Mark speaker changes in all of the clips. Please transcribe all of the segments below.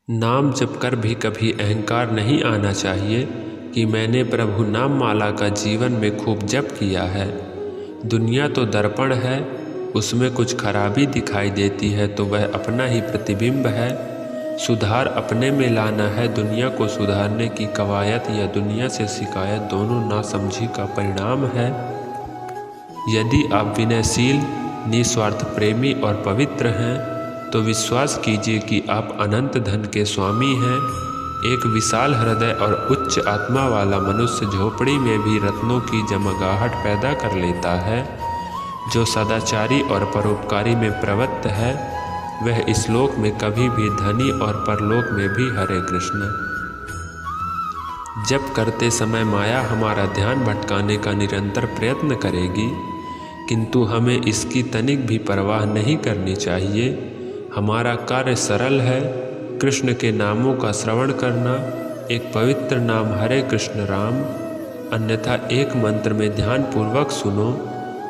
Speaker 1: नाम जप कर भी कभी अहंकार नहीं आना चाहिए कि मैंने प्रभु नाम माला का जीवन में खूब जप किया है। दुनिया तो दर्पण है, उसमें कुछ खराबी दिखाई देती है तो वह अपना ही प्रतिबिंब है। सुधार अपने में लाना है, दुनिया को सुधारने की कवायद या दुनिया से शिकायत दोनों नासमझी का परिणाम है। यदि आप विनयशील, निस्वार्थ प्रेमी और पवित्र हैं तो विश्वास कीजिए कि आप अनंत धन के स्वामी हैं। एक विशाल हृदय और उच्च आत्मा वाला मनुष्य झोपड़ी में भी रत्नों की जमगाहट पैदा कर लेता है। जो सदाचारी और परोपकारी में प्रवृत्त है वह इस लोक में कभी भी धनी और परलोक में भी हरे कृष्ण। जप करते समय माया हमारा ध्यान भटकाने का निरंतर प्रयत्न करेगी, किंतु हमें इसकी तनिक भी परवाह नहीं करनी चाहिए। हमारा कार्य सरल है, कृष्ण के नामों का श्रवण करना। एक पवित्र नाम हरे कृष्ण राम, अन्यथा एक मंत्र में ध्यान पूर्वक सुनो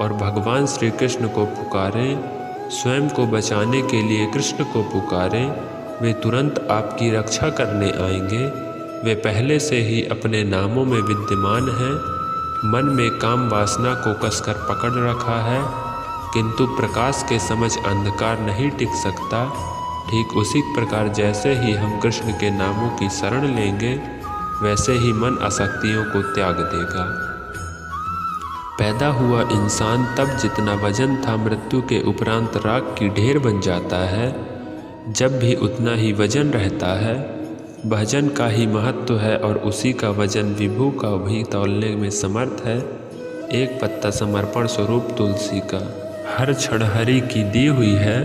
Speaker 1: और भगवान श्री कृष्ण को पुकारें। स्वयं को बचाने के लिए कृष्ण को पुकारें, वे तुरंत आपकी रक्षा करने आएंगे। वे पहले से ही अपने नामों में विद्यमान हैं। मन में काम वासना को कसकर पकड़ रखा है, किंतु प्रकाश के समझ अंधकार नहीं टिक सकता। ठीक उसी प्रकार जैसे ही हम कृष्ण के नामों की शरण लेंगे, वैसे ही मन आसक्तियों को त्याग देगा। पैदा हुआ इंसान तब जितना वजन था, मृत्यु के उपरांत राख की ढेर बन जाता है। जब भी उतना ही वजन रहता है। भजन का ही महत्व है और उसी का वजन विभु का भी तौलने में समर्थ है। एक पत्ता समर्पण स्वरूप तुलसी का। हर क्षण हरि की दी हुई है,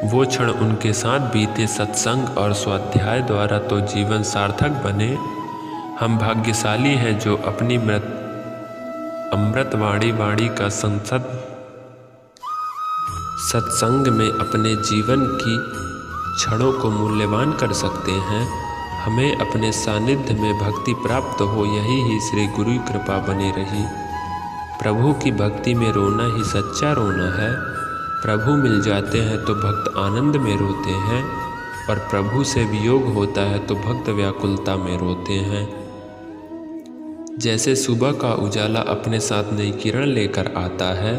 Speaker 1: वो क्षण उनके साथ बीते सत्संग और स्वाध्याय द्वारा तो जीवन सार्थक बने। हम भाग्यशाली हैं जो अपनी अमृत वाणी का सत्संग में अपने जीवन की क्षणों को मूल्यवान कर सकते हैं। हमें अपने सानिध्य में भक्ति प्राप्त हो, यही ही श्री गुरु की कृपा बनी रही। प्रभु की भक्ति में रोना ही सच्चा रोना है। प्रभु मिल जाते हैं तो भक्त आनंद में रोते हैं, और प्रभु से वियोग होता है तो भक्त व्याकुलता में रोते हैं। जैसे सुबह का उजाला अपने साथ नई किरण लेकर आता है,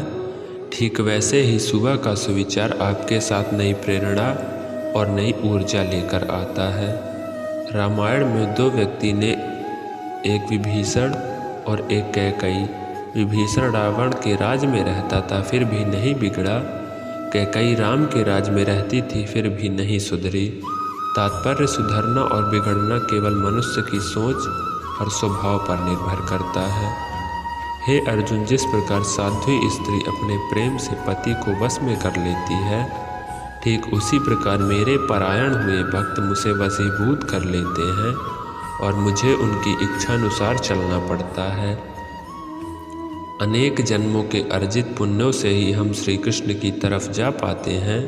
Speaker 1: ठीक वैसे ही सुबह का सुविचार आपके साथ नई प्रेरणा और नई ऊर्जा लेकर आता है। रामायण में दो व्यक्ति ने, एक विभीषण और एक कैकई। विभीषण रावण के राज में रहता था फिर भी नहीं बिगड़ा। कैकई राम के राज में रहती थी फिर भी नहीं सुधरी। तात्पर्य सुधरना और बिगड़ना केवल मनुष्य की सोच और स्वभाव पर निर्भर करता है। हे अर्जुन, जिस प्रकार साध्वी स्त्री अपने प्रेम से पति को वश में कर लेती है, ठीक उसी प्रकार मेरे परायण हुए भक्त मुझे वशीभूत कर लेते हैं और मुझे उनकी इच्छानुसार चलना पड़ता है। अनेक जन्मों के अर्जित पुण्यों से ही हम श्री कृष्ण की तरफ जा पाते हैं,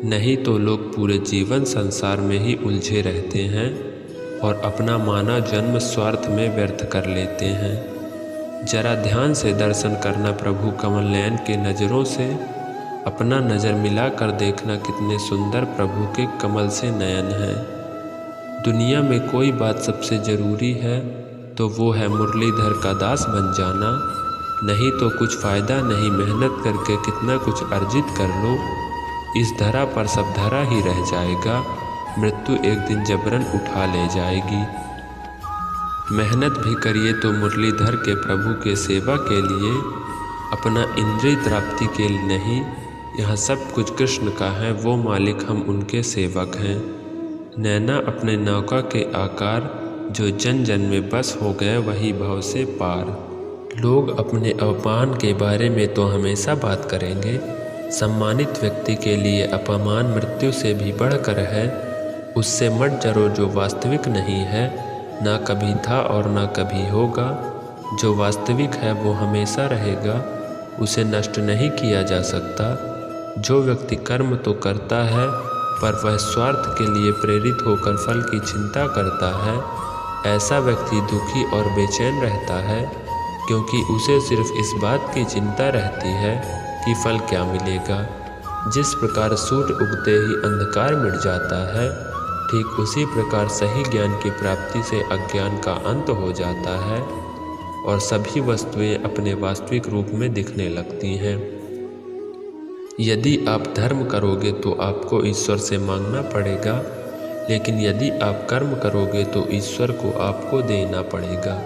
Speaker 1: नहीं तो लोग पूरे जीवन संसार में ही उलझे रहते हैं और अपना माना जन्म स्वार्थ में व्यर्थ कर लेते हैं। जरा ध्यान से दर्शन करना प्रभु कमल नयन के नज़रों से। अपना नज़र मिला कर देखना कितने सुंदर प्रभु के कमल से नयन है। दुनिया में कोई बात सबसे ज़रूरी है तो वो है मुरलीधर का दास बन जाना, नहीं तो कुछ फ़ायदा नहीं। मेहनत करके कितना कुछ अर्जित कर लो, इस धरा पर सब धरा ही रह जाएगा। मृत्यु एक दिन जबरन उठा ले जाएगी। मेहनत भी करिए तो मुरलीधर के प्रभु के सेवा के लिए, अपना इंद्रिय प्राप्ति के लिए नहीं। यहाँ सब कुछ कृष्ण का है, वो मालिक, हम उनके सेवक हैं। नैना अपने नौका के आकार, जो जन जन में बस हो गए वही भव से पार। लोग अपने अपमान के बारे में तो हमेशा बात करेंगे। सम्मानित व्यक्ति के लिए अपमान मृत्यु से भी बढ़कर है। उससे मत डरो जो वास्तविक नहीं है, ना कभी था और ना कभी होगा। जो वास्तविक है वो हमेशा रहेगा, उसे नष्ट नहीं किया जा सकता। जो व्यक्ति कर्म तो करता है पर वह स्वार्थ के लिए प्रेरित होकर फल की चिंता करता है, ऐसा व्यक्ति दुखी और बेचैन रहता है, क्योंकि उसे सिर्फ इस बात की चिंता रहती है कि फल क्या मिलेगा। जिस प्रकार सूर्य उगते ही अंधकार मिट जाता है, ठीक उसी प्रकार सही ज्ञान की प्राप्ति से अज्ञान का अंत हो जाता है और सभी वस्तुएं अपने वास्तविक रूप में दिखने लगती हैं। यदि आप धर्म करोगे तो आपको ईश्वर से मांगना पड़ेगा, लेकिन यदि आप कर्म करोगे तो ईश्वर को आपको देना पड़ेगा।